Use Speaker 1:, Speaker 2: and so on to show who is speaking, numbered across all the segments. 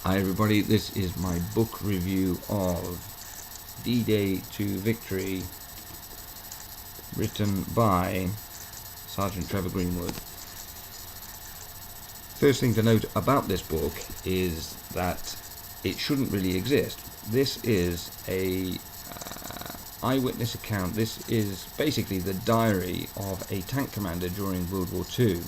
Speaker 1: Hi everybody, this is my book review of D-Day to Victory, written by Sergeant Trevor Greenwood. First thing to note about this book is that it shouldn't really exist. This is a eyewitness account. This is basically the diary of a tank commander during World War II.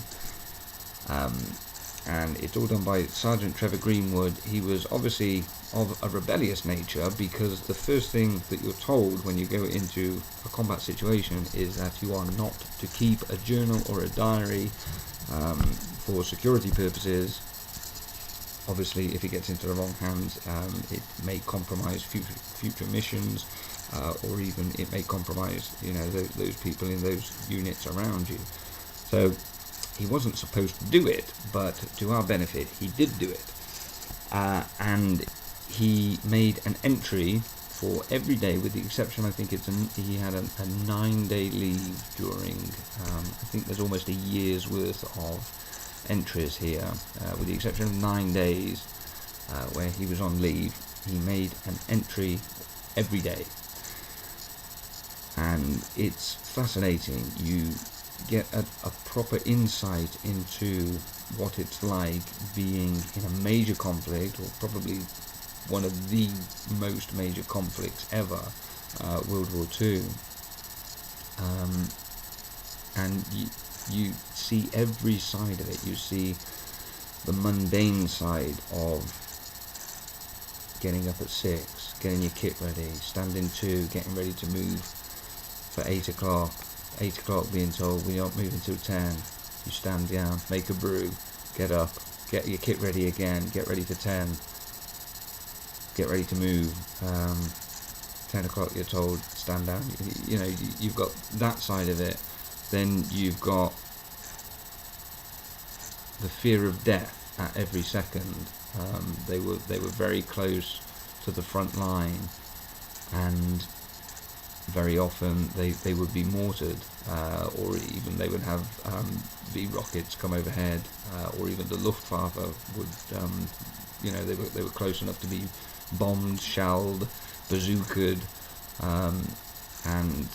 Speaker 1: And it's all done by Sergeant Trevor Greenwood. He was obviously of a rebellious nature, because the first thing that you're told when you go into a combat situation is that you are not to keep a journal or a diary for security purposes. Obviously, if it gets into the wrong hands, it may compromise future missions, or even it may compromise, those people in those units around you. So he wasn't supposed to do it, but to our benefit, he did do it. And he made an entry for every day, with the exception, I think he had a 9-day leave during, I think there's almost a year's worth of entries here, with the exception of 9 days where he was on leave. He made an entry every day. And it's fascinating. You get a proper insight into what it's like being in a major conflict, or probably one of the most major conflicts ever, World War II. And you see every side of it. You see the mundane side of getting up at 6, getting your kit ready, standing to, getting ready to move for 8 o'clock. 8 o'clock being told we aren't moving till 10. You stand down, make a brew, get up, get your kit ready again, get ready for 10, get ready to move. 10 o'clock you're told stand down. You've got that side of it. Then you've got the fear of death at every second. They were very close to the front line, and very often they would be mortared, or even they would have V rockets come overhead, or even the Luftwaffe would, they were close enough to be bombed, shelled, bazookaed, and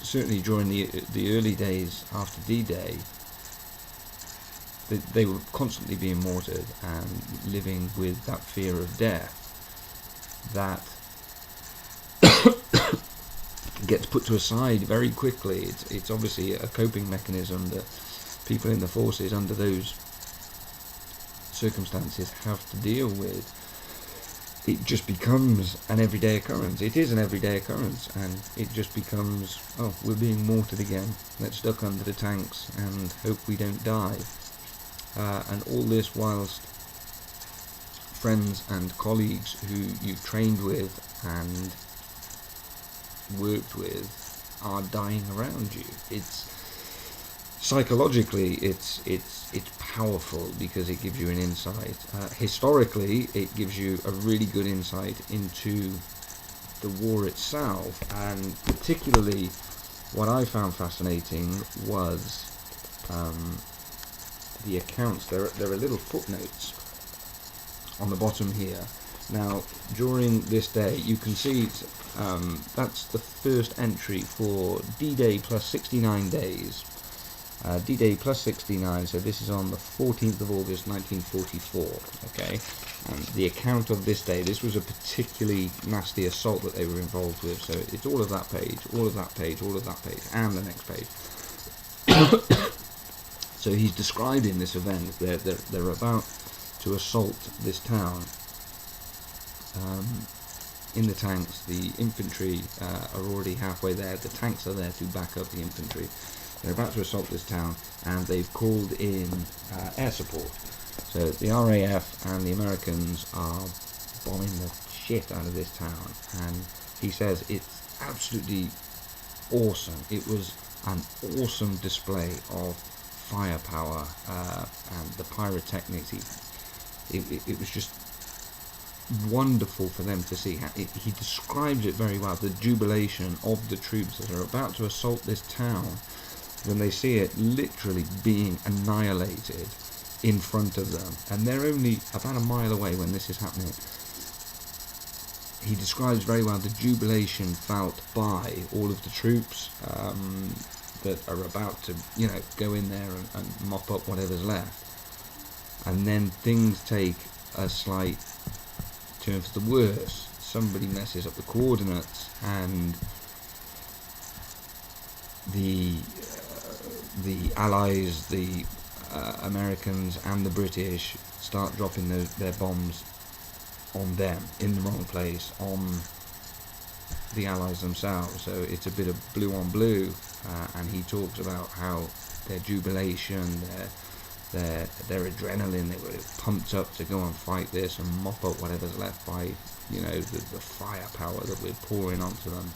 Speaker 1: certainly during the early days after D-Day, they were constantly being mortared and living with that fear of death that gets put to a side very quickly. It's obviously a coping mechanism that people in the forces under those circumstances have to deal with. It just becomes an everyday occurrence. It is an everyday occurrence, and it just becomes, we're being mortared again. Let's duck under the tanks and hope we don't die. And all this whilst friends and colleagues who you've trained with and worked with are dying around you. It's psychologically, it's powerful, because it gives you an insight. Historically, it gives you a really good insight into the war itself, and particularly what I found fascinating was the accounts. There are little footnotes on the bottom here. Now, during this day, you can see that's the first entry for D-Day plus 69 days. D-Day plus 69, so this is on the 14th of August 1944, okay? And the account of this day, this was a particularly nasty assault that they were involved with, so it's all of that page, all of that page, all of that page, and the next page. So he's describing this event. They're about to assault this town. In the tanks, the infantry are already halfway there. The tanks are there to back up the infantry. They're about to assault this town, and they've called in air support. So the RAF and the Americans are bombing the shit out of this town, and he says it's absolutely awesome. It was an awesome display of firepower and the pyrotechnics. It was just wonderful for them to see. He describes it very well, the jubilation of the troops that are about to assault this town when they see it literally being annihilated. in front of them, and they're only about a mile away when this is happening. He describes very well the jubilation felt by all of the troops that are about to, go in there and mop up whatever's left. And then things take a slight turn for the worse. Somebody messes up the coordinates, and the Allies, the Americans and the British start dropping their bombs on them in the wrong place, on the Allies themselves. So it's a bit of blue on blue, and he talks about how their jubilation, their adrenaline, they were pumped up to go and fight this and mop up whatever's left by the firepower that we're pouring onto them.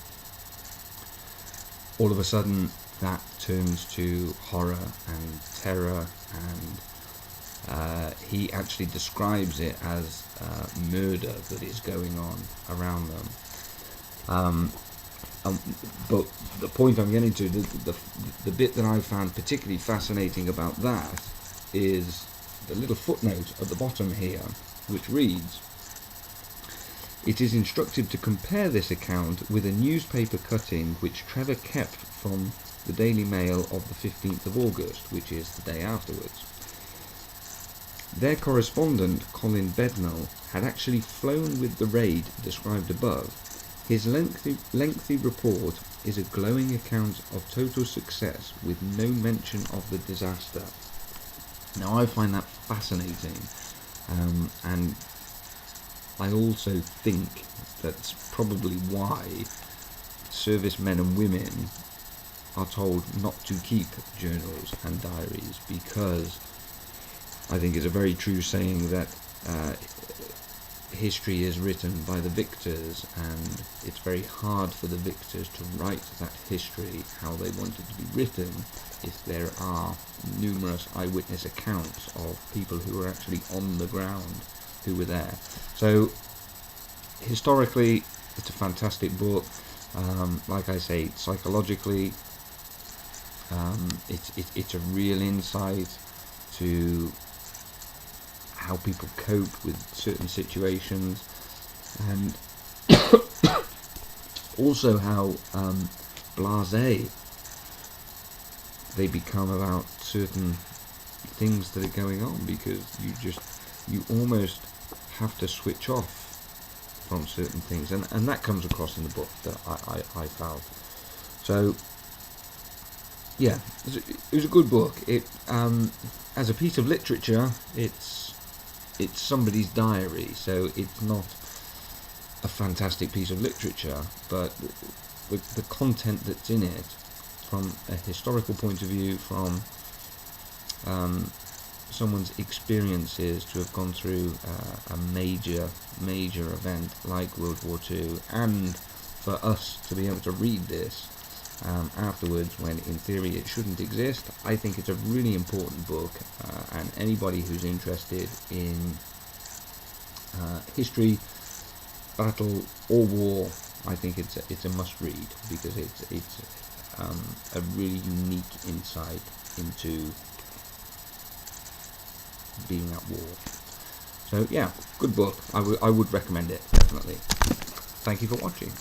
Speaker 1: All of a sudden that turns to horror and terror, and he actually describes it as murder that is going on around them. But the point I'm getting to, the bit that I found particularly fascinating about that is the little footnote at the bottom here, which reads, "It is instructive to compare this account with a newspaper cutting which Trevor kept from the Daily Mail of the 15th of August, which is the day afterwards. Their correspondent, Colin Bednall, had actually flown with the raid described above. His lengthy report is a glowing account of total success with no mention of the disaster." Now I find that fascinating, and I also think that's probably why servicemen and women are told not to keep journals and diaries, because I think it's a very true saying that history is written by the victors, and it's very hard for the victors to write that history how they want it to be written if there are numerous eyewitness accounts of people who were actually on the ground, who were there. So historically, it's a fantastic book. Like I say, psychologically, it's a real insight to how people cope with certain situations, and also how blasé they become about certain things that are going on, because you almost have to switch off from certain things, and that comes across in the book that I felt. So yeah, it was a good book. It as a piece of literature, it's somebody's diary, so it's not a fantastic piece of literature, but the content that's in it, from a historical point of view, from someone's experiences to have gone through a major event like World War II, and for us to be able to read this afterwards, when in theory it shouldn't exist. I think it's a really important book, and anybody who's interested in history, battle or war, I think it's a must read, because it's a really unique insight into being at war. So yeah, good book. I would recommend it, definitely. Thank you for watching.